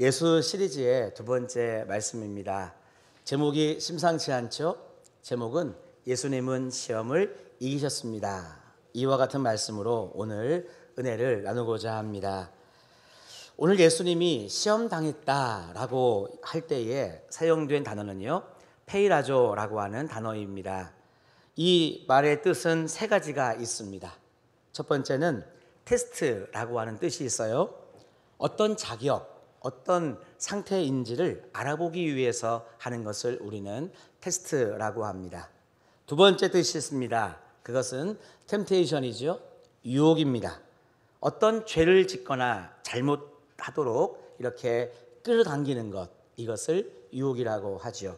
예수 시리즈의 두 번째 말씀입니다. 제목이 심상치 않죠? 제목은 예수님은 시험을 이기셨습니다. 이와 같은 말씀으로 오늘 은혜를 나누고자 합니다. 오늘 예수님이 시험 당했다라고 할 때에 사용된 단어는요, 페이라조라고 하는 단어입니다. 이 말의 뜻은 세 가지가 있습니다. 첫 번째는 테스트라고 하는 뜻이 있어요. 어떤 자격, 어떤 상태인지를 알아보기 위해서 하는 것을 우리는 테스트라고 합니다. 두 번째 뜻이 있습니다. 그것은 템테이션이죠. 유혹입니다. 어떤 죄를 짓거나 잘못하도록 이렇게 끌어당기는 것, 이것을 유혹이라고 하죠.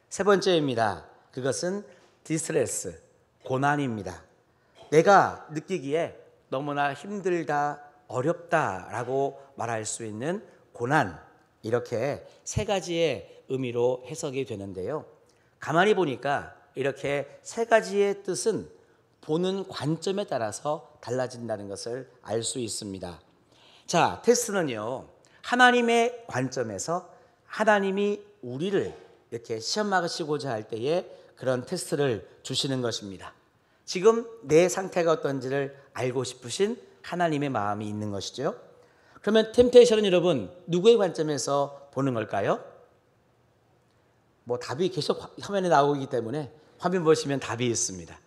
세 번째입니다. 그것은 디스트레스, 고난입니다. 내가 느끼기에 너무나 힘들다, 어렵다라고 말할 수 있는 고난, 이렇게 세 가지의 의미로 해석이 되는데요. 가만히 보니까 이렇게 세 가지의 뜻은 보는 관점에 따라서 달라진다는 것을 알 수 있습니다. 자, 테스트는요, 하나님의 관점에서 하나님이 우리를 이렇게 시험하시고자 할 때에 그런 테스트를 주시는 것입니다. 지금 내 상태가 어떤지를 알고 싶으신 하나님의 마음이 있는 것이죠. 그러면 템테이션은 여러분 누구의 관점에서 보는 걸까요? 답이 계속 화면에 나오기 때문에 화면 보시면 답이 있습니다.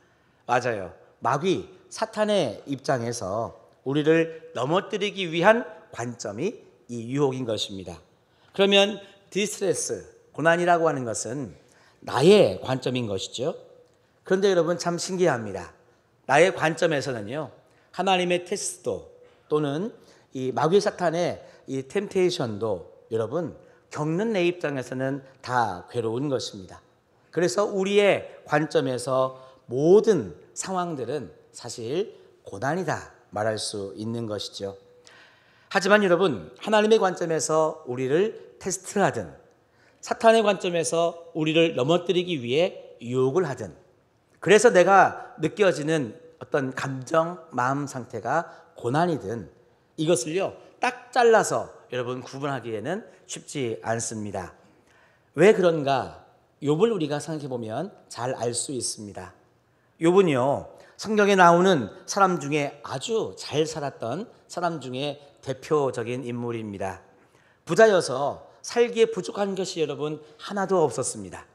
맞아요. 마귀, 사탄의 입장에서 우리를 넘어뜨리기 위한 관점이 이 유혹인 것입니다. 그러면 디스트레스, 고난이라고 하는 것은 나의 관점인 것이죠. 그런데 여러분 참 신기합니다. 나의 관점에서는요, 하나님의 테스트도 또는 이 마귀 사탄의 이 템테이션도 여러분 겪는 내 입장에서는 다 괴로운 것입니다. 그래서 우리의 관점에서 모든 상황들은 사실 고난이다 말할 수 있는 것이죠. 하지만 여러분, 하나님의 관점에서 우리를 테스트하든 사탄의 관점에서 우리를 넘어뜨리기 위해 유혹을 하든, 그래서 내가 느껴지는 어떤 감정, 마음 상태가 고난이든 이것을요 딱 잘라서 여러분 구분하기에는 쉽지 않습니다. 왜 그런가? 욥을 우리가 생각해 보면 잘 알 수 있습니다. 욥은요 성경에 나오는 사람 중에 아주 잘 살았던 사람 중에 대표적인 인물입니다. 부자여서 살기에 부족한 것이 여러분 하나도 없었습니다.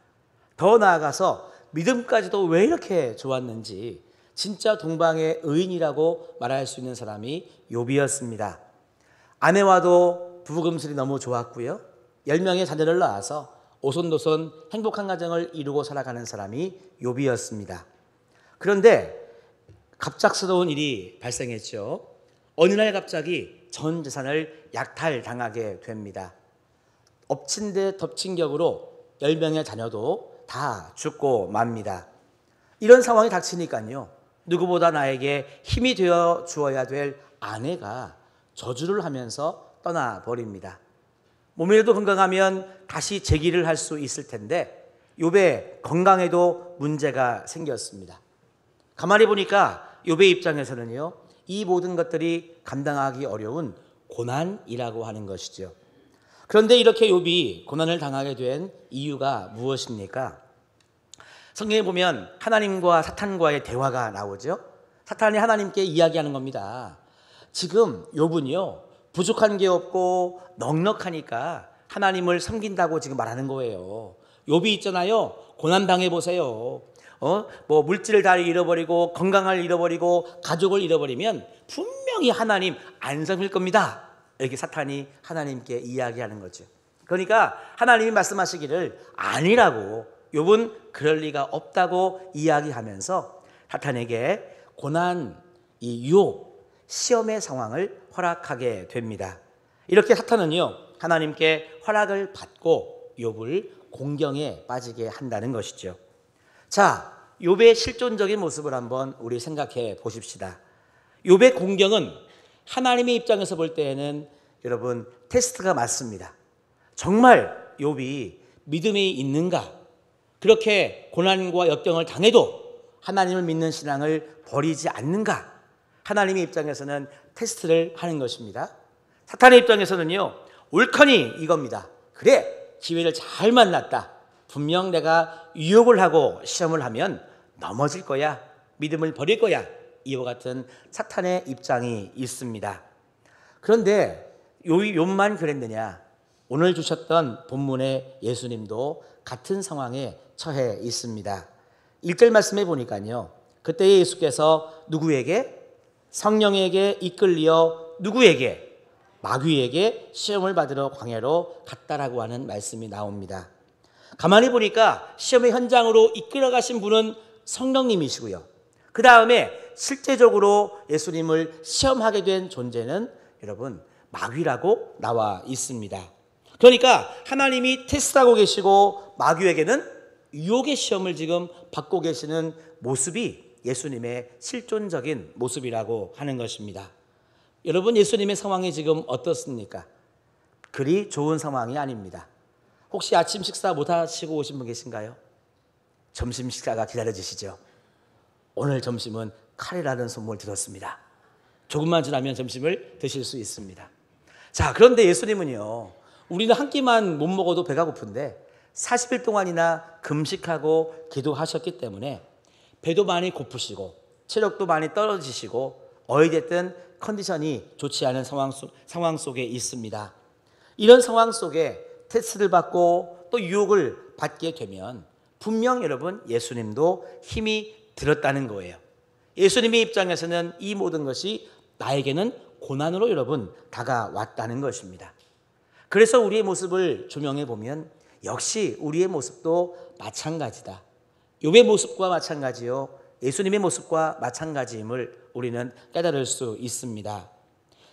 더 나아가서 믿음까지도 왜 이렇게 좋았는지 진짜 동방의 의인이라고 말할 수 있는 사람이 욥이었습니다. 아내와도 부부금슬이 너무 좋았고요. 10명의 자녀를 낳아서 오손도손 행복한 가정을 이루고 살아가는 사람이 욥이었습니다. 그런데 갑작스러운 일이 발생했죠. 어느 날 갑자기 전 재산을 약탈당하게 됩니다. 엎친 데 덮친 격으로 10명의 자녀도 다 죽고 맙니다. 이런 상황이 닥치니까요, 누구보다 나에게 힘이 되어 주어야 될 아내가 저주를 하면서 떠나버립니다. 몸이라도 건강하면 다시 재기를 할 수 있을 텐데 욥의 건강에도 문제가 생겼습니다. 가만히 보니까 욥의 입장에서는요, 이 모든 것들이 감당하기 어려운 고난이라고 하는 것이죠. 그런데 이렇게 욥이 고난을 당하게 된 이유가 무엇입니까? 성경에 보면 하나님과 사탄과의 대화가 나오죠. 사탄이 하나님께 이야기하는 겁니다. 지금 욥은요 부족한 게 없고 넉넉하니까 하나님을 섬긴다고 지금 말하는 거예요. 욥이 있잖아요, 고난 당해보세요. 물질을 다 잃어버리고 건강을 잃어버리고 가족을 잃어버리면 분명히 하나님 안 섬길 겁니다. 이렇게 사탄이 하나님께 이야기하는 거죠. 그러니까 하나님이 말씀하시기를 아니라고, 욥은 그럴 리가 없다고 이야기하면서 사탄에게 고난, 이 유혹, 시험의 상황을 허락하게 됩니다. 이렇게 사탄은요 하나님께 허락을 받고 욥을 공경에 빠지게 한다는 것이죠. 자, 욥의 실존적인 모습을 한번 우리 생각해 보십시다. 욥의 공경은 하나님의 입장에서 볼 때에는 여러분 테스트가 맞습니다. 정말 욥이 믿음이 있는가? 그렇게 고난과 역경을 당해도 하나님을 믿는 신앙을 버리지 않는가? 하나님의 입장에서는 테스트를 하는 것입니다. 사탄의 입장에서는요, 옳거니 이겁니다. 그래, 기회를 잘 만났다. 분명 내가 유혹을 하고 시험을 하면 넘어질 거야. 믿음을 버릴 거야. 이와 같은 사탄의 입장이 있습니다. 그런데 욥만 그랬느냐? 오늘 주셨던 본문의 예수님도 같은 상황에 처해 있습니다. 1절 말씀해 보니까요, 그때 예수께서 누구에게? 성령에게 이끌리어 누구에게? 마귀에게 시험을 받으러 광야로 갔다라고 하는 말씀이 나옵니다. 가만히 보니까 시험의 현장으로 이끌어 가신 분은 성령님이시고요, 그 다음에 실제적으로 예수님을 시험하게 된 존재는 여러분 마귀라고 나와 있습니다. 그러니까 하나님이 테스트하고 계시고 마귀에게는 유혹의 시험을 지금 받고 계시는 모습이 예수님의 실존적인 모습이라고 하는 것입니다. 여러분, 예수님의 상황이 지금 어떻습니까? 그리 좋은 상황이 아닙니다. 혹시 아침 식사 못 하시고 오신 분 계신가요? 점심 식사가 기다려지시죠? 오늘 점심은 카레라는 소문을 들었습니다. 조금만 지나면 점심을 드실 수 있습니다. 자, 그런데 예수님은요, 우리는 한 끼만 못 먹어도 배가 고픈데 40일 동안이나 금식하고 기도하셨기 때문에 배도 많이 고프시고 체력도 많이 떨어지시고 어찌됐든 컨디션이 좋지 않은 상황 속에 있습니다. 이런 상황 속에 테스트를 받고 또 유혹을 받게 되면 분명 여러분 예수님도 힘이 들었다는 거예요. 예수님의 입장에서는 이 모든 것이 나에게는 고난으로 여러분 다가왔다는 것입니다. 그래서 우리의 모습을 조명해 보면 역시 우리의 모습도 마찬가지다. 욥의 모습과 마찬가지요, 예수님의 모습과 마찬가지임을 우리는 깨달을 수 있습니다.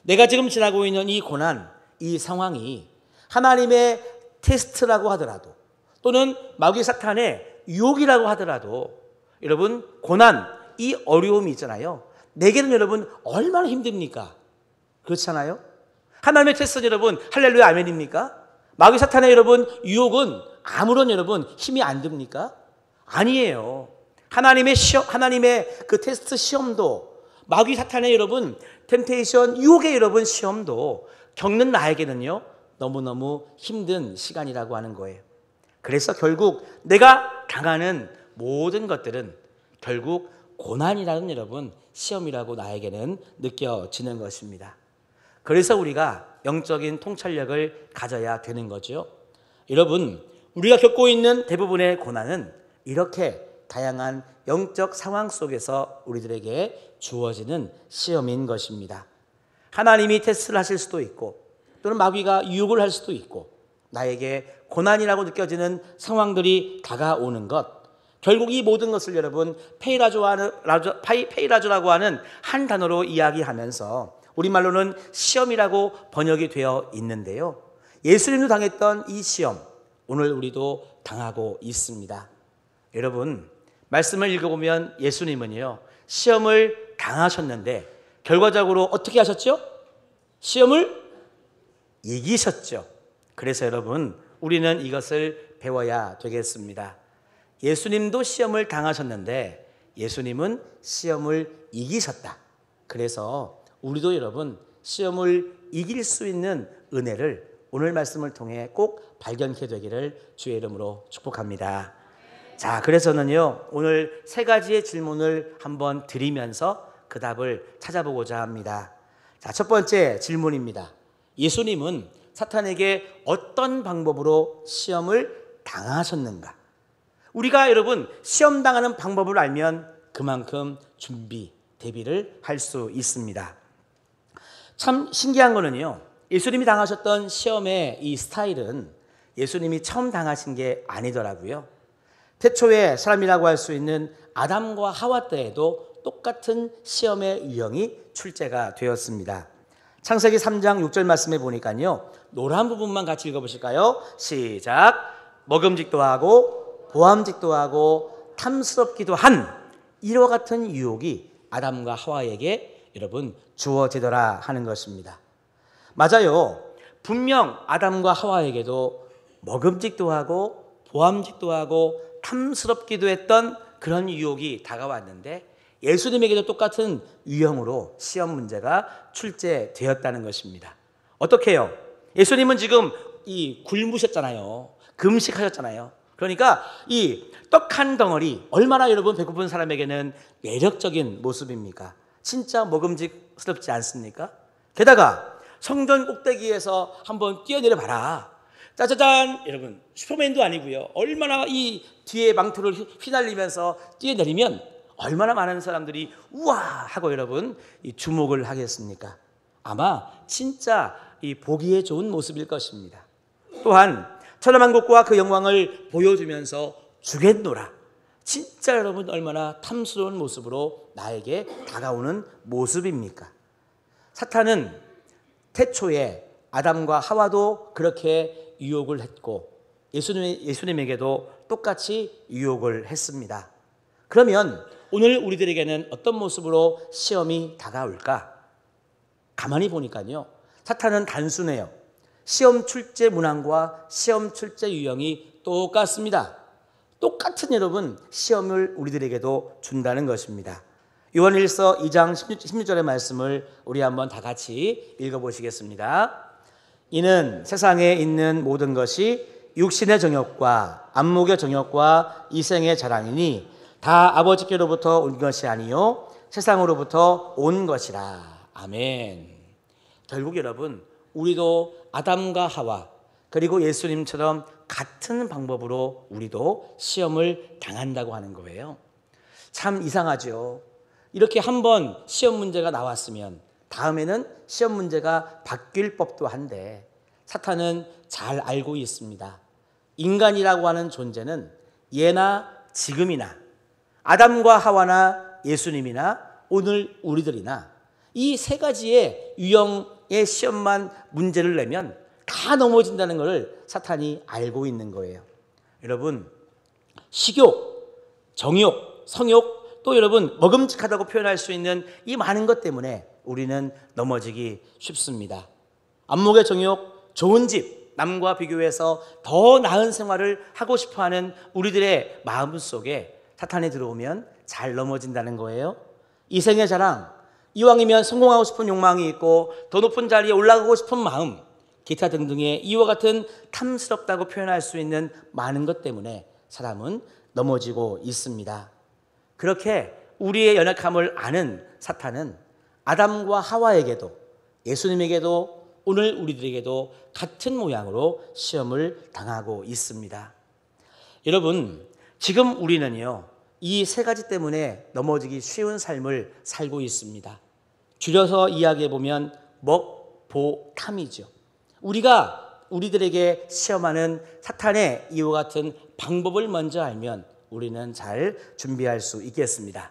내가 지금 지나고 있는 이 고난, 이 상황이 하나님의 테스트라고 하더라도 또는 마귀 사탄의 유혹이라고 하더라도 여러분 고난, 이 어려움이 있잖아요, 내게는 여러분 얼마나 힘듭니까? 그렇잖아요? 하나님의 테스트 여러분 할렐루야 아멘입니까? 마귀 사탄의 여러분 유혹은 아무런 여러분 힘이 안 듭니까? 아니에요. 하나님의 그 테스트 시험도, 마귀 사탄의 여러분 템테이션 유혹의 여러분 시험도 겪는 나에게는요 너무너무 힘든 시간이라고 하는 거예요. 그래서 결국 내가 당하는 모든 것들은 결국 고난이라는 여러분 시험이라고 나에게는 느껴지는 것입니다. 그래서 우리가 영적인 통찰력을 가져야 되는 거죠. 여러분, 우리가 겪고 있는 대부분의 고난은 이렇게 다양한 영적 상황 속에서 우리들에게 주어지는 시험인 것입니다. 하나님이 테스트를 하실 수도 있고 또는 마귀가 유혹을 할 수도 있고 나에게 고난이라고 느껴지는 상황들이 다가오는 것, 결국 이 모든 것을 여러분 페이라조라고 하는 한 단어로 이야기하면서 우리말로는 시험이라고 번역이 되어 있는데요, 예수님도 당했던 이 시험 오늘 우리도 당하고 있습니다. 여러분, 말씀을 읽어보면 예수님은요 시험을 당하셨는데 결과적으로 어떻게 하셨죠? 시험을 이기셨죠. 그래서 여러분 우리는 이것을 배워야 되겠습니다. 예수님도 시험을 당하셨는데 예수님은 시험을 이기셨다. 그래서 우리도 여러분 시험을 이길 수 있는 은혜를 오늘 말씀을 통해 꼭 발견하게 되기를 주의 이름으로 축복합니다. 자, 그래서는요 오늘 세 가지의 질문을 한번 드리면서 그 답을 찾아보고자 합니다. 자, 첫 번째 질문입니다. 예수님은 사탄에게 어떤 방법으로 시험을 당하셨는가? 우리가 여러분 시험 당하는 방법을 알면 그만큼 대비를 할 수 있습니다. 참 신기한 거는요, 예수님이 당하셨던 시험의 이 스타일은 예수님이 처음 당하신 게 아니더라고요. 태초의 사람이라고 할 수 있는 아담과 하와 때에도 똑같은 시험의 유형이 출제가 되었습니다. 창세기 3장 6절 말씀에 보니까요, 노란 부분만 같이 읽어보실까요? 시작. 먹음직도 하고 보암직도 하고 탐스럽기도 한 이와 같은 유혹이 아담과 하와에게 여러분 주어지더라 하는 것입니다. 맞아요. 분명 아담과 하와에게도 먹음직도 하고 보암직도 하고 탐스럽기도 했던 그런 유혹이 다가왔는데 예수님에게도 똑같은 유형으로 시험 문제가 출제되었다는 것입니다. 어떻게 해요? 예수님은 지금 이 굶으셨잖아요. 금식하셨잖아요. 그러니까 이 떡 한 덩어리 얼마나 여러분 배고픈 사람에게는 매력적인 모습입니까? 진짜 먹음직스럽지 않습니까? 게다가 성전 꼭대기에서 한번 뛰어내려 봐라. 짜자잔. 여러분 슈퍼맨도 아니고요. 얼마나 이 뒤에 망토를 휘날리면서 뛰어내리면 얼마나 많은 사람들이 우와 하고 여러분 이 주목을 하겠습니까? 아마 진짜 이 보기에 좋은 모습일 것입니다. 또한 천하만국과 그 영광을 보여주면서 주겠노라. 진짜 여러분 얼마나 탐스러운 모습으로 나에게 다가오는 모습입니까? 사탄은 태초에 아담과 하와도 그렇게 유혹을 했고 예수님에게도 똑같이 유혹을 했습니다. 그러면 오늘 우리들에게는 어떤 모습으로 시험이 다가올까? 가만히 보니까요. 사탄은 단순해요. 시험 출제 문항과 시험 출제 유형이 똑같습니다. 똑같은 여러분 시험을 우리들에게도 준다는 것입니다. 요한일서 2장 16절의 말씀을 우리 한번 다 같이 읽어보시겠습니다. 이는 세상에 있는 모든 것이 육신의 정욕과 안목의 정욕과 이생의 자랑이니 다 아버지께로부터 온 것이 아니요 세상으로부터 온 것이라. 아멘. 결국 여러분 우리도 아담과 하와 그리고 예수님처럼 같은 방법으로 우리도 시험을 당한다고 하는 거예요. 참 이상하죠. 이렇게 한번 시험 문제가 나왔으면 다음에는 시험 문제가 바뀔 법도 한데 사탄은 잘 알고 있습니다. 인간이라고 하는 존재는 예나 지금이나 아담과 하와나 예수님이나 오늘 우리들이나 이 세 가지의 유형의 시험만 문제를 내면 다 넘어진다는 것을 사탄이 알고 있는 거예요. 여러분 식욕, 정욕, 성욕 또 여러분 먹음직하다고 표현할 수 있는 이 많은 것 때문에 우리는 넘어지기 쉽습니다. 안목의 정욕, 좋은 집, 남과 비교해서 더 나은 생활을 하고 싶어하는 우리들의 마음속에 사탄이 들어오면 잘 넘어진다는 거예요. 이생의 자랑, 이왕이면 성공하고 싶은 욕망이 있고 더 높은 자리에 올라가고 싶은 마음, 기타 등등의 이와 같은 탐스럽다고 표현할 수 있는 많은 것 때문에 사람은 넘어지고 있습니다. 그렇게 우리의 연약함을 아는 사탄은 아담과 하와에게도 예수님에게도 오늘 우리들에게도 같은 모양으로 시험을 당하고 있습니다. 여러분 지금 우리는요 이 세 가지 때문에 넘어지기 쉬운 삶을 살고 있습니다. 줄여서 이야기해 보면 먹, 보, 탐이죠. 우리가 우리들에게 시험하는 사탄의 이와 같은 방법을 먼저 알면 우리는 잘 준비할 수 있겠습니다.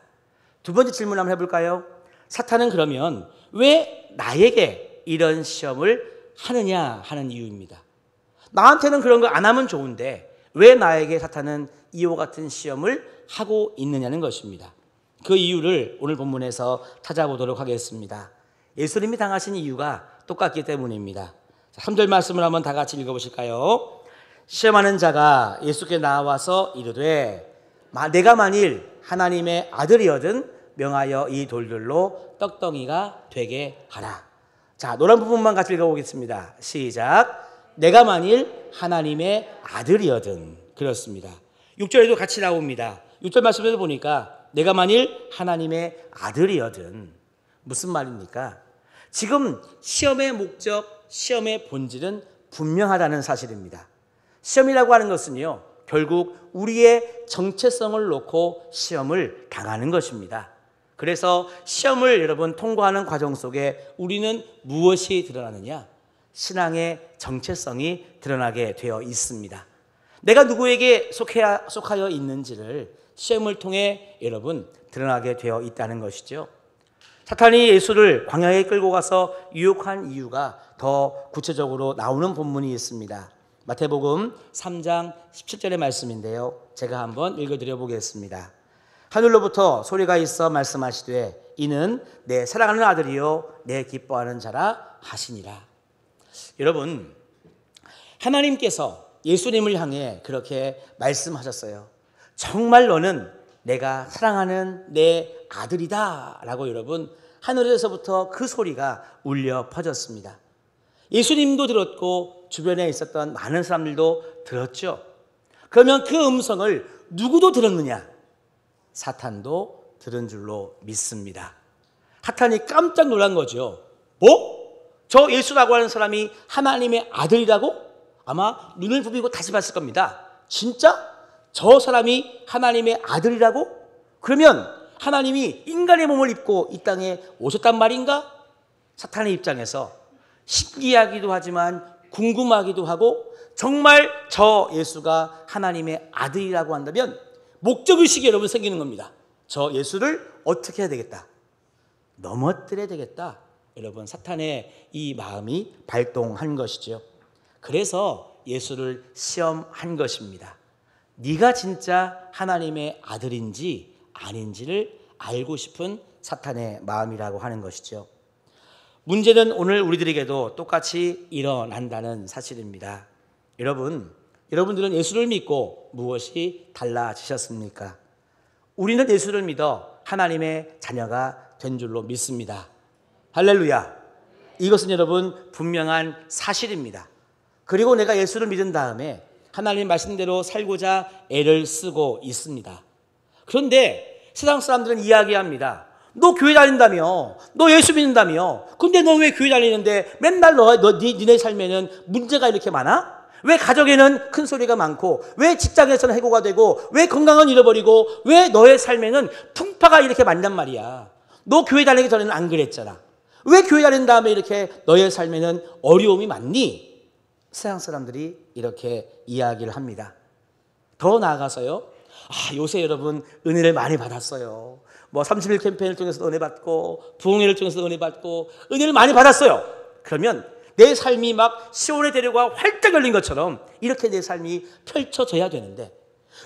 두 번째 질문 한번 해볼까요? 사탄은 그러면 왜 나에게 이런 시험을 하느냐 하는 이유입니다. 나한테는 그런 거 안 하면 좋은데 왜 나에게 사탄은 이와 같은 시험을 하고 있느냐는 것입니다. 그 이유를 오늘 본문에서 찾아보도록 하겠습니다. 예수님이 당하신 이유가 똑같기 때문입니다. 3절 말씀을 한번 다 같이 읽어보실까요? 시험하는 자가 예수께 나와서 이르되 내가 만일 하나님의 아들이거든 명하여 이 돌들로 떡덩이가 되게 하라. 자, 노란 부분만 같이 읽어보겠습니다. 시작. 내가 만일 하나님의 아들이거든. 그렇습니다. 6절에도 같이 나옵니다. 6절 말씀을 보니까 내가 만일 하나님의 아들이거든. 무슨 말입니까? 지금 시험의 목적, 시험의 본질은 분명하다는 사실입니다. 시험이라고 하는 것은요 결국 우리의 정체성을 놓고 시험을 당하는 것입니다. 그래서 시험을 여러분 통과하는 과정 속에 우리는 무엇이 드러나느냐? 신앙의 정체성이 드러나게 되어 있습니다. 내가 누구에게 속하여 있는지를 시험을 통해 여러분 드러나게 되어 있다는 것이죠. 사탄이 예수를 광야에 끌고 가서 유혹한 이유가 더 구체적으로 나오는 본문이 있습니다. 마태복음 3장 17절의 말씀인데요. 제가 한번 읽어드려 보겠습니다. 하늘로부터 소리가 있어 말씀하시되 이는 내 사랑하는 아들이요 내 기뻐하는 자라 하시니라. 여러분 하나님께서 예수님을 향해 그렇게 말씀하셨어요. 정말 너는 내가 사랑하는 내 아들이다 라고 여러분 하늘에서부터 그 소리가 울려 퍼졌습니다. 예수님도 들었고 주변에 있었던 많은 사람들도 들었죠. 그러면 그 음성을 누구도 들었느냐? 사탄도 들은 줄로 믿습니다. 사탄이 깜짝 놀란 거죠. 뭐? 저 예수라고 하는 사람이 하나님의 아들이라고? 아마 눈을 부비고 다시 봤을 겁니다. 진짜? 저 사람이 하나님의 아들이라고? 그러면 하나님이 인간의 몸을 입고 이 땅에 오셨단 말인가? 사탄의 입장에서 신기하기도 하지만 궁금하기도 하고, 정말 저 예수가 하나님의 아들이라고 한다면 목적의식이 여러분 생기는 겁니다. 저 예수를 어떻게 해야 되겠다? 넘어뜨려야 되겠다. 여러분, 사탄의 이 마음이 발동한 것이죠. 그래서 예수를 시험한 것입니다. 네가 진짜 하나님의 아들인지 아닌지를 알고 싶은 사탄의 마음이라고 하는 것이죠. 문제는 오늘 우리들에게도 똑같이 일어난다는 사실입니다. 여러분들은 예수를 믿고 무엇이 달라지셨습니까? 우리는 예수를 믿어 하나님의 자녀가 된 줄로 믿습니다. 할렐루야. 이것은 여러분 분명한 사실입니다. 그리고 내가 예수를 믿은 다음에 하나님 말씀대로 살고자 애를 쓰고 있습니다. 그런데 세상 사람들은 이야기합니다. 너 교회 다닌다며, 너 예수 믿는다며, 근데 너 왜 교회 다니는데 맨날 니네 삶에는 문제가 이렇게 많아? 왜 가정에는 큰 소리가 많고, 왜 직장에서는 해고가 되고, 왜 건강은 잃어버리고, 왜 너의 삶에는 풍파가 이렇게 많단 말이야? 너 교회 다니기 전에는 안 그랬잖아. 왜 교회 다닌 다음에 이렇게 너의 삶에는 어려움이 많니? 세상 사람들이 이렇게 이야기를 합니다. 더 나아가서요, 요새 여러분 은혜를 많이 받았어요. 30일 캠페인을 통해서 은혜 받고, 부흥회를 통해서 은혜 받고, 은혜를 많이 받았어요. 그러면 내 삶이 막 시온의 대로가 활짝 열린 것처럼 이렇게 내 삶이 펼쳐져야 되는데,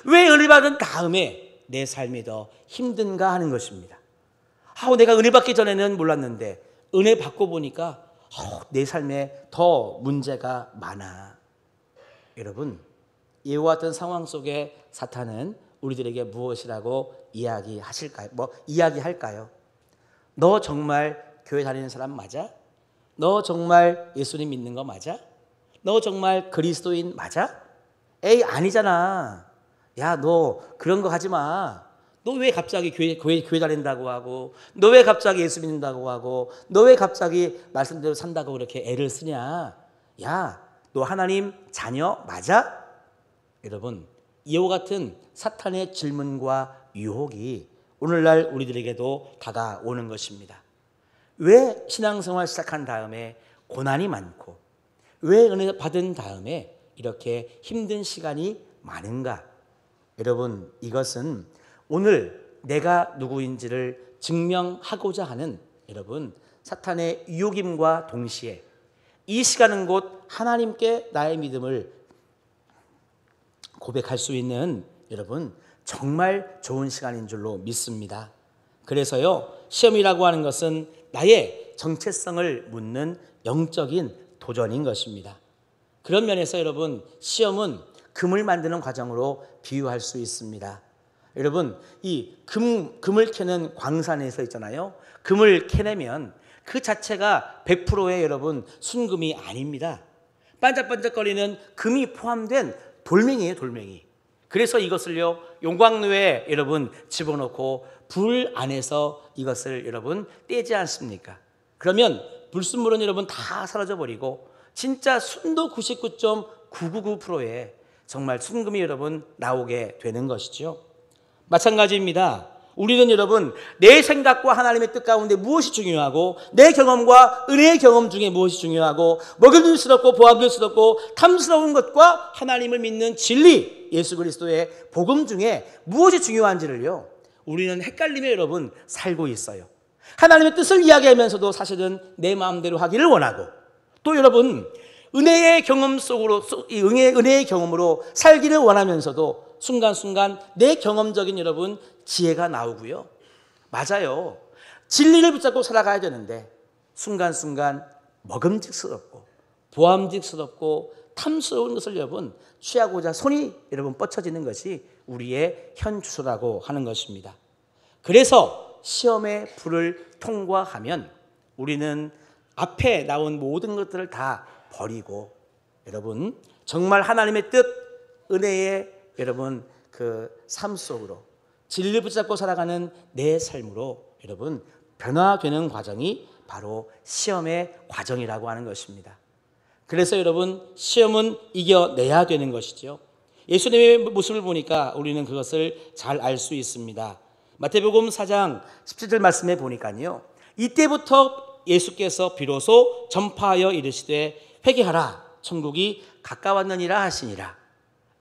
왜 은혜 받은 다음에 내 삶이 더 힘든가 하는 것입니다. 내가 은혜 받기 전에는 몰랐는데 은혜 받고 보니까 내 삶에 더 문제가 많아. 여러분, 이와 같은 상황 속에 사탄은 우리들에게 무엇이라고 이야기할까요? 너 정말 교회 다니는 사람 맞아? 너 정말 예수님 믿는 거 맞아? 너 정말 그리스도인 맞아? 에이, 아니잖아. 야, 너 그런 거 하지 마. 너 왜 갑자기 교회 다닌다고 하고, 너 왜 갑자기 예수 믿는다고 하고, 너 왜 갑자기 말씀대로 산다고 그렇게 애를 쓰냐? 야, 너 하나님 자녀 맞아? 여러분, 이와 같은 사탄의 질문과 유혹이 오늘날 우리들에게도 다가오는 것입니다. 왜 신앙생활 시작한 다음에 고난이 많고, 왜 은혜 받은 다음에 이렇게 힘든 시간이 많은가? 여러분, 이것은 오늘 내가 누구인지를 증명하고자 하는 여러분 사탄의 유혹임과 동시에 이 시간은 곧 하나님께 나의 믿음을 고백할 수 있는 여러분 정말 좋은 시간인 줄로 믿습니다. 그래서요, 시험이라고 하는 것은 나의 정체성을 묻는 영적인 도전인 것입니다. 그런 면에서 여러분, 시험은 금을 만드는 과정으로 비유할 수 있습니다. 여러분, 이 금을 캐는 광산에서 있잖아요. 금을 캐내면 그 자체가 100%의 여러분 순금이 아닙니다. 반짝반짝거리는 금이 포함된 돌멩이에요, 돌멩이. 그래서 이것을요, 용광로에 여러분 집어넣고 불 안에서 이것을 여러분 떼지 않습니까? 그러면 불순물은 여러분 다 사라져 버리고 진짜 순도 99.999%의 정말 순금이 여러분 나오게 되는 것이죠. 마찬가지입니다. 우리는 여러분 내 생각과 하나님의 뜻 가운데 무엇이 중요하고, 내 경험과 은혜의 경험 중에 무엇이 중요하고, 먹음직스럽고 보암직스럽고 탐스러운 것과 하나님을 믿는 진리 예수 그리스도의 복음 중에 무엇이 중요한지를요, 우리는 헷갈림에 여러분 살고 있어요. 하나님의 뜻을 이야기하면서도 사실은 내 마음대로 하기를 원하고, 또 여러분 은혜의 경험 속으로, 은혜의 경험으로 살기를 원하면서도 순간순간 내 경험적인 여러분 지혜가 나오고요. 맞아요. 진리를 붙잡고 살아가야 되는데 순간순간 먹음직스럽고 보암직스럽고 탐스러운 것을 여러분 취하고자 손이 여러분 뻗쳐지는 것이 우리의 현 주소라고 하는 것입니다. 그래서 시험의 불을 통과하면 우리는 앞에 나온 모든 것들을 다 버리고 여러분 정말 하나님의 뜻, 은혜의 여러분 그 삶 속으로 진리를 붙잡고 살아가는 내 삶으로 여러분 변화되는 과정이 바로 시험의 과정이라고 하는 것입니다. 그래서 여러분 시험은 이겨내야 되는 것이죠. 예수님의 모습을 보니까 우리는 그것을 잘 알 수 있습니다. 마태복음 4장 17절 말씀에 보니까요, 이때부터 예수께서 비로소 전파하여 이르시되 회개하라 천국이 가까웠느니라 하시니라.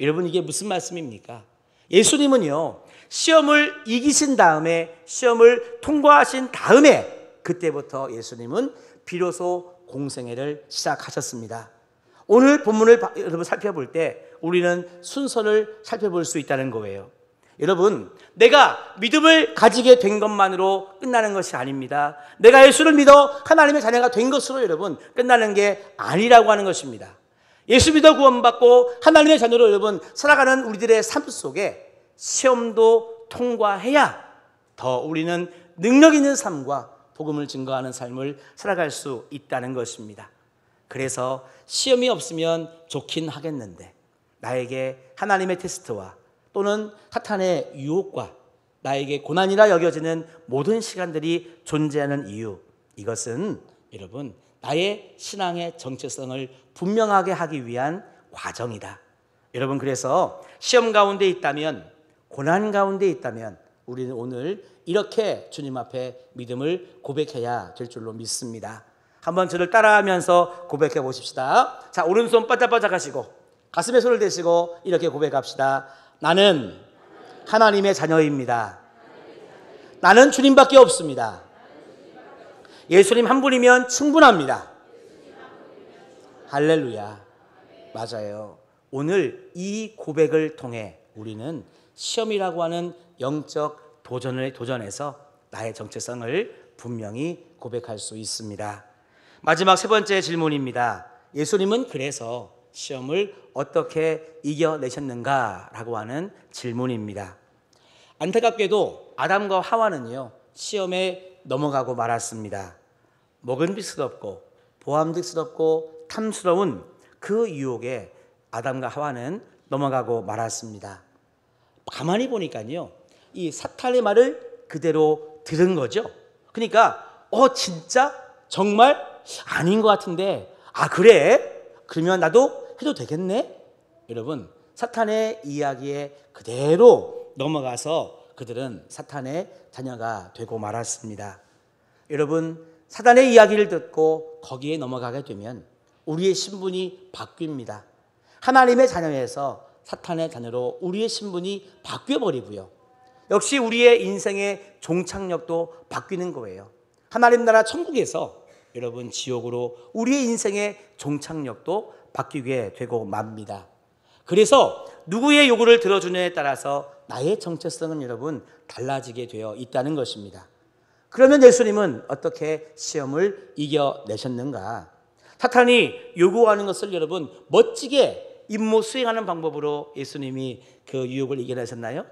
여러분 이게 무슨 말씀입니까? 예수님은요 시험을 이기신 다음에 시험을 통과하신 다음에 그때부터 예수님은 비로소 공생애를 시작하셨습니다. 오늘 본문을 여러분 살펴볼 때 우리는 순서를 살펴볼 수 있다는 거예요. 여러분 내가 믿음을 가지게 된 것만으로 끝나는 것이 아닙니다. 내가 예수를 믿어 하나님의 자녀가 된 것으로 여러분 끝나는 게 아니라고 하는 것입니다. 예수 믿어 구원받고 하나님의 자녀로 여러분 살아가는 우리들의 삶 속에 시험도 통과해야 더 우리는 능력 있는 삶과 복음을 증거하는 삶을 살아갈 수 있다는 것입니다. 그래서 시험이 없으면 좋긴 하겠는데 나에게 하나님의 테스트와 또는 사탄의 유혹과 나에게 고난이라 여겨지는 모든 시간들이 존재하는 이유, 이것은 여러분 나의 신앙의 정체성을 분명하게 하기 위한 과정이다. 여러분 그래서 시험 가운데 있다면, 고난 가운데 있다면 우리는 오늘 이렇게 주님 앞에 믿음을 고백해야 될 줄로 믿습니다. 한번 저를 따라하면서 고백해 보십시다. 자, 오른손 바짝바짝 하시고 가슴에 손을 대시고 이렇게 고백합시다. 나는 하나님의 자녀입니다. 나는 주님밖에 없습니다. 예수님 한 분이면 충분합니다. 할렐루야. 맞아요. 오늘 이 고백을 통해 우리는 시험이라고 하는 영적 도전에서 나의 정체성을 분명히 고백할 수 있습니다. 마지막 세 번째 질문입니다. 예수님은 그래서 시험을 어떻게 이겨내셨는가라고 하는 질문입니다. 안타깝게도 아담과 하와는요 시험에 넘어가고 말았습니다. 먹음직스럽고 보암직스럽고 탐스러운 그 유혹에 아담과 하와는 넘어가고 말았습니다. 가만히 보니까요 이 사탄의 말을 그대로 들은 거죠. 그러니까 진짜 정말 아닌 것 같은데 그래? 그러면 나도 해도 되겠네? 여러분 사탄의 이야기에 그대로 넘어가서 그들은 사탄의 자녀가 되고 말았습니다. 여러분 사탄의 이야기를 듣고 거기에 넘어가게 되면 우리의 신분이 바뀝니다. 하나님의 자녀에서 사탄의 자녀로 우리의 신분이 바뀌어버리고요. 역시 우리의 인생의 종착역도 바뀌는 거예요. 하나님 나라 천국에서 여러분 지옥으로 우리의 인생의 종착역도 바뀌게 되고 맙니다. 그래서 누구의 요구를 들어주느냐에 따라서 나의 정체성은 여러분 달라지게 되어 있다는 것입니다. 그러면 예수님은 어떻게 시험을 이겨내셨는가? 사탄이 요구하는 것을 여러분 멋지게 임무 수행하는 방법으로 예수님이 그 유혹을 이겨내셨나요?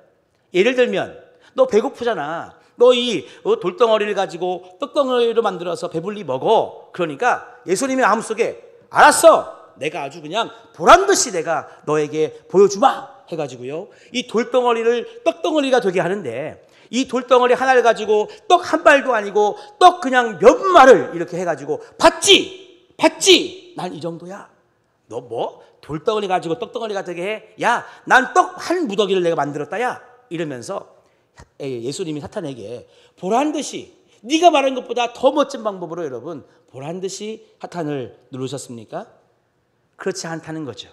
예를 들면 너 배고프잖아. 너 이 돌덩어리를 가지고 떡덩어리로 만들어서 배불리 먹어. 그러니까 예수님의 마음속에 알았어. 내가 아주 그냥 보란듯이 내가 너에게 보여주마 해가지고요. 이 돌덩어리를 떡덩어리가 되게 하는데 이 돌덩어리 하나를 가지고 떡 한 발도 아니고 떡 그냥 몇 마를 이렇게 해가지고 봤지? 난 이 정도야. 너 뭐? 돌덩어리 가지고 떡덩어리가 되게 해? 야, 난 떡 한 무더기를 내가 만들었다 야. 이러면서 예수님이 사탄에게 보란듯이 네가 말한 것보다 더 멋진 방법으로 여러분 보란듯이 사탄을 누르셨습니까? 그렇지 않다는 거죠.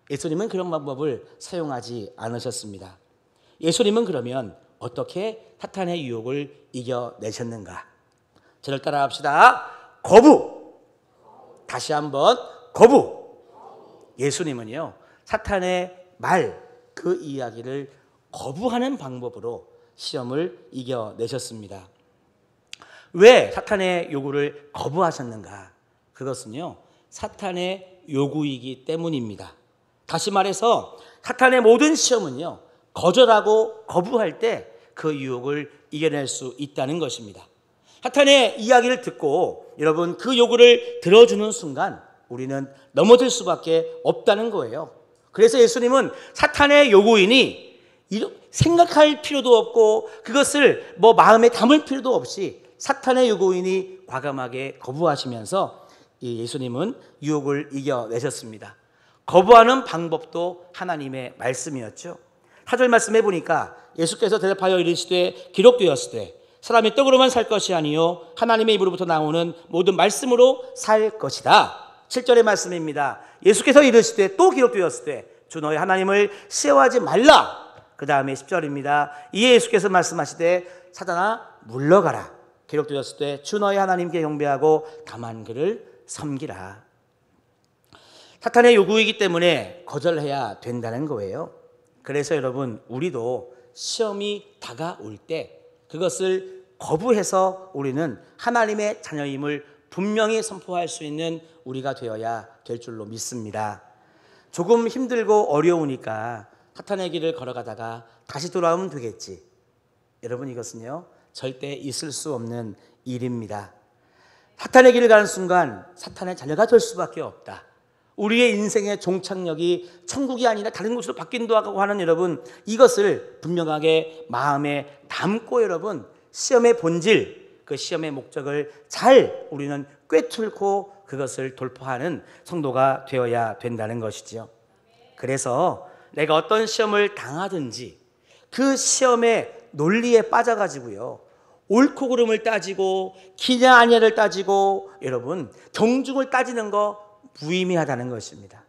예수님은 그런 방법을 사용하지 않으셨습니다. 예수님은 그러면 어떻게 사탄의 유혹을 이겨내셨는가? 저를 따라합시다. 거부. 다시 한번 거부. 예수님은요 사탄의 말 그 이야기를 거부하는 방법으로 시험을 이겨내셨습니다. 왜 사탄의 요구를 거부하셨는가? 그것은요 사탄의 요구이기 때문입니다. 다시 말해서 사탄의 모든 시험은요 거절하고 거부할 때 그 유혹을 이겨낼 수 있다는 것입니다. 사탄의 이야기를 듣고 여러분 그 요구를 들어주는 순간 우리는 넘어질 수밖에 없다는 거예요. 그래서 예수님은 사탄의 요구이니 생각할 필요도 없고 그것을 마음에 담을 필요도 없이 사탄의 요구이니 과감하게 거부하시면서 예수님은 유혹을 이겨내셨습니다. 거부하는 방법도 하나님의 말씀이었죠. 4절 말씀해 보니까 예수께서 대답하여 이르시되 기록되었으되 사람이 떡으로만 살 것이 아니요 하나님의 입으로부터 나오는 모든 말씀으로 살 것이다. 7절의 말씀입니다. 예수께서 이르시되 또 기록되었으되 주 너희 하나님을 시험하지 말라. 그 다음에 10절입니다. 이에 예수께서 말씀하시되 사단아 물러가라. 기록되었으되 주 너희 하나님께 경배하고 다만 그를 섬기라. 사탄의 요구이기 때문에 거절해야 된다는 거예요. 그래서 여러분 우리도 시험이 다가올 때 그것을 거부해서 우리는 하나님의 자녀임을 분명히 선포할 수 있는 우리가 되어야 될 줄로 믿습니다. 조금 힘들고 어려우니까 사탄의 길을 걸어가다가 다시 돌아오면 되겠지. 여러분 이것은요 절대 있을 수 없는 일입니다. 사탄의 길을 가는 순간 사탄의 자녀가 될 수밖에 없다. 우리의 인생의 종착역이 천국이 아니라 다른 곳으로 바뀐다고 하고 하는 여러분 이것을 분명하게 마음에 담고 여러분 시험의 본질 그 시험의 목적을 잘 우리는 꿰뚫고 그것을 돌파하는 성도가 되어야 된다는 것이지요. 그래서 내가 어떤 시험을 당하든지 그 시험의 논리에 빠져가지고요 옳고 그름을 따지고 기냐 아니냐를 따지고 여러분 경중을 따지는 거 무의미하다는 것입니다.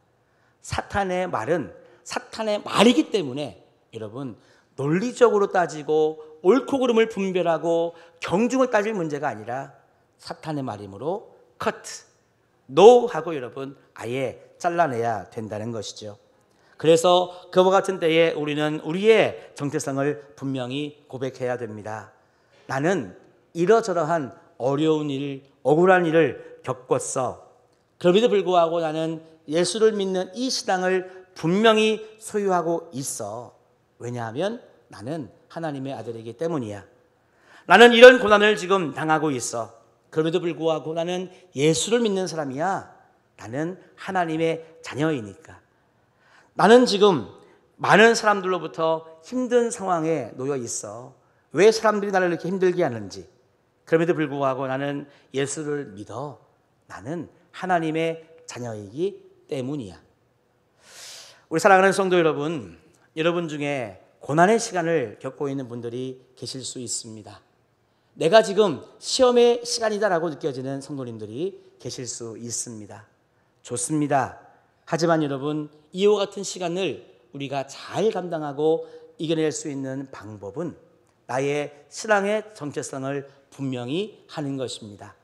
사탄의 말은 사탄의 말이기 때문에 여러분 논리적으로 따지고 옳고 그름을 분별하고 경중을 따질 문제가 아니라 사탄의 말이므로 커트, 노 하고 여러분 아예 잘라내야 된다는 것이죠. 그래서 그와 같은 때에 우리는 우리의 정체성을 분명히 고백해야 됩니다. 나는 이러저러한 어려운 일, 억울한 일을 겪었어. 그럼에도 불구하고 나는 예수를 믿는 이 신앙을 분명히 소유하고 있어. 왜냐하면 나는 하나님의 아들이기 때문이야. 나는 이런 고난을 지금 당하고 있어. 그럼에도 불구하고 나는 예수를 믿는 사람이야. 나는 하나님의 자녀이니까. 나는 지금 많은 사람들로부터 힘든 상황에 놓여 있어. 왜 사람들이 나를 이렇게 힘들게 하는지. 그럼에도 불구하고 나는 예수를 믿어. 나는 하나님의 자녀이기 때문이야. 우리 사랑하는 성도 여러분, 여러분 중에 고난의 시간을 겪고 있는 분들이 계실 수 있습니다. 내가 지금 시험의 시간이다라고 느껴지는 성도님들이 계실 수 있습니다. 좋습니다. 하지만 여러분, 이와 같은 시간을 우리가 잘 감당하고 이겨낼 수 있는 방법은 나의 신앙의 정체성을 분명히 하는 것입니다.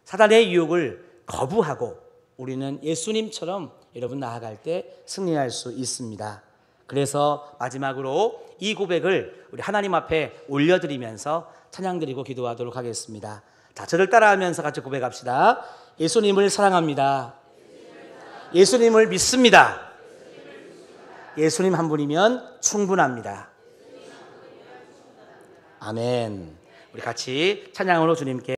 사단의 유혹을 거부하고 우리는 예수님처럼 여러분 나아갈 때 승리할 수 있습니다. 그래서 마지막으로 이 고백을 우리 하나님 앞에 올려드리면서 찬양드리고 기도하도록 하겠습니다. 자, 저를 따라하면서 같이 고백합시다. 예수님을 사랑합니다. 예수님을 믿습니다. 예수님 한 분이면 충분합니다. 아멘. 우리 같이 찬양으로 주님께